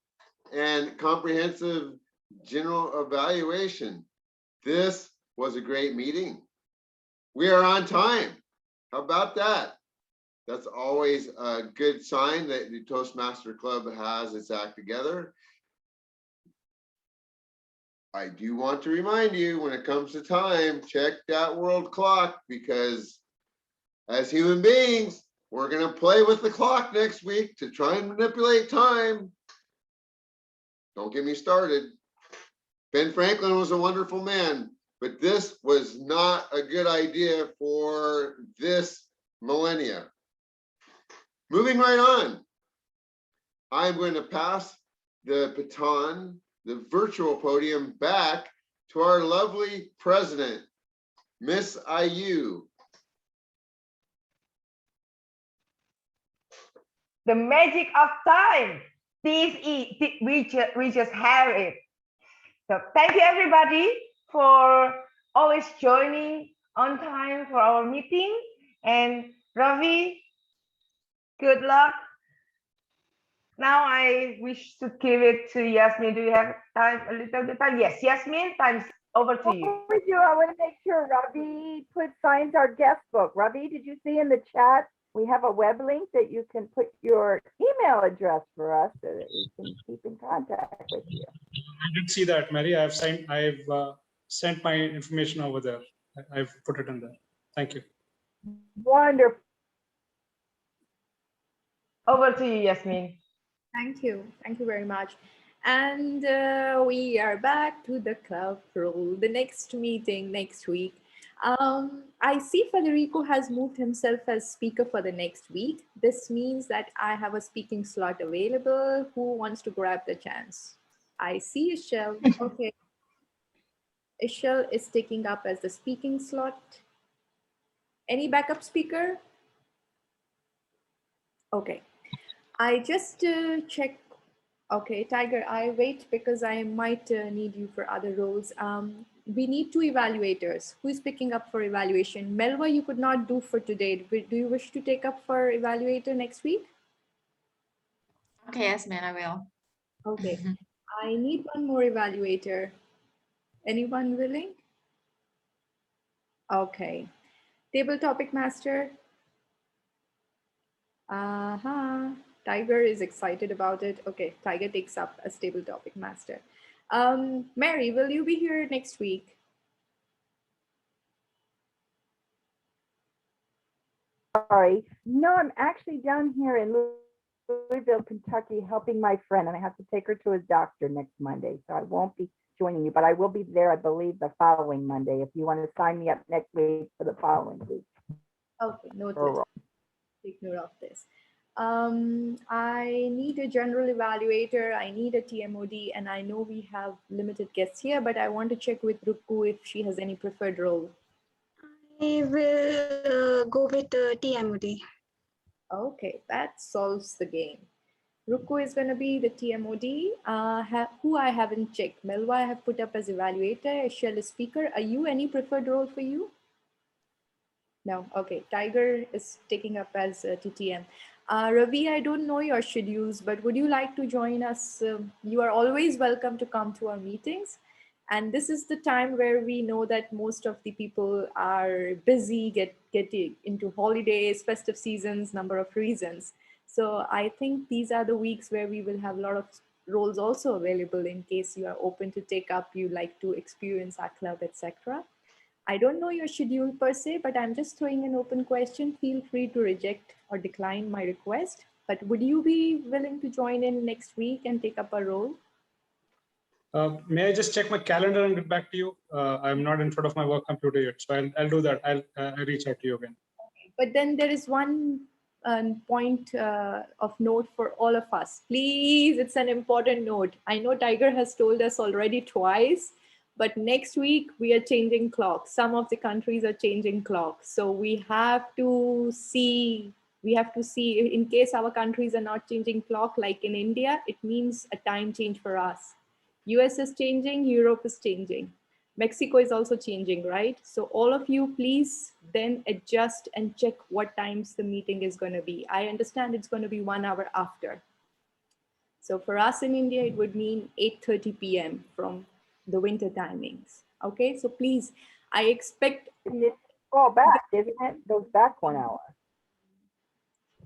and comprehensive general evaluation. This was a great meeting. We are on time. How about that? That's always a good sign that the Toastmaster Club has its act together. I do want to remind you, when it comes to time, check that world clock, because as human beings, we're going to play with the clock next week to try and manipulate time. Don't get me started. Ben Franklin was a wonderful man, but this was not a good idea for this millennia. Moving right on, I'm going to pass the baton, the virtual podium, back to our lovely president, Miss IU. The magic of time. We just have it. So thank you, everybody, for always joining on time for our meeting. And Ravi, good luck. Now I wish to give it to Yasmin. Do you have time? A little bit of time? Yes, Yasmin, time's over to you. Before we do, I want to make sure Ravi signs our guest book. Ravi, did you see in the chat, we have a web link that you can put your email address for us so that we can keep in contact with you. I did see that, Mary. I've sent my information over there. I've put it in there. Thank you. Wonderful. Over to you, Yasmin. Thank you. Thank you very much. And we are back to the club role. The next meeting next week. I see Federico has moved himself as speaker for the next week. This means that I have a speaking slot available. Who wants to grab the chance? I see Ishel. Okay. Ishel is taking up as the speaking slot. Any backup speaker? Okay. I just check. Okay, Tiger, I wait because I might need you for other roles. We need 2 evaluators. Who is picking up for evaluation? Melva, you could not do for today. Do you wish to take up for evaluator next week? Okay, yes, man, I will. Okay, I need 1 more evaluator. Anyone willing? Okay, table topic master. Tiger is excited about it. Okay, Tiger takes up as table topic master. Mary, will you be here next week? Sorry. No, I'm actually down here in Louisville, Kentucky, helping my friend, and I have to take her to a doctor next Monday. So I won't be joining you, but I will be there, I believe, the following Monday, if you want to sign me up next week for the following week. Okay, noted. Take note of this. I need a general evaluator, I need a TMOD, and I know we have limited guests here, but I want to check with Ruku if she has any preferred role. I will go with TMOD. Okay, that solves the game. Ruku is going to be the TMOD, who I haven't checked. Melva I have put up as evaluator, Ishel is speaker. Are you any preferred role for you? No, okay. Tiger is taking up as TTM. Ravi, I don't know your schedules, but would you like to join us? You are always welcome to come to our meetings. And this is the time where we know that most of the people are busy, getting into holidays, festive seasons, number of reasons. So I think these are the weeks where we will have a lot of roles also available in case you are open to take up, you like to experience our club, etc. I don't know your schedule per se, but I'm just throwing an open question. Feel free to reject or decline my request. But would you be willing to join in next week and take up a role? May I just check my calendar and get back to you? I'm not in front of my work computer yet, so I'll do that. I'll reach out to you again. But then there is one point of note for all of us. Please, it's an important note. I know Tiger has told us already twice, but next week we are changing clocks. Some of the countries are changing clocks. So we have to see in case our countries are not changing clock, like in India, it means a time change for us. US is changing, Europe is changing. Mexico is also changing, right? So all of you, please then adjust and check what times the meeting is going to be. I understand it's going to be 1 hour after. So for us in India, it would mean 8:30 p.m. from the winter timings. Okay, so please, I expect. It fall back, isn't it? Goes back 1 hour.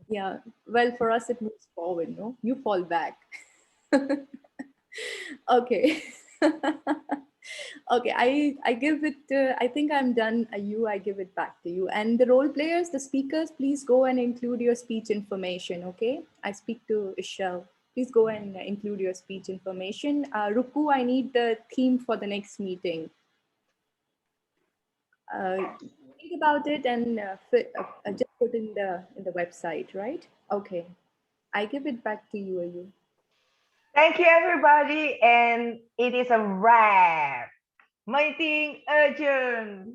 Yeah, well, for us, it moves forward, no? You fall back. Okay. Okay, I give it, I think I'm done. I give it back to you. And the role players, the speakers, please go and include your speech information, okay? I speak to Ishel. Please go and include your speech information. Ruku, I need the theme for the next meeting. Think about it and just put in the website, right? Okay, I give it back to you, Ayu. Thank you, everybody. And it is a wrap. Meeting adjourned.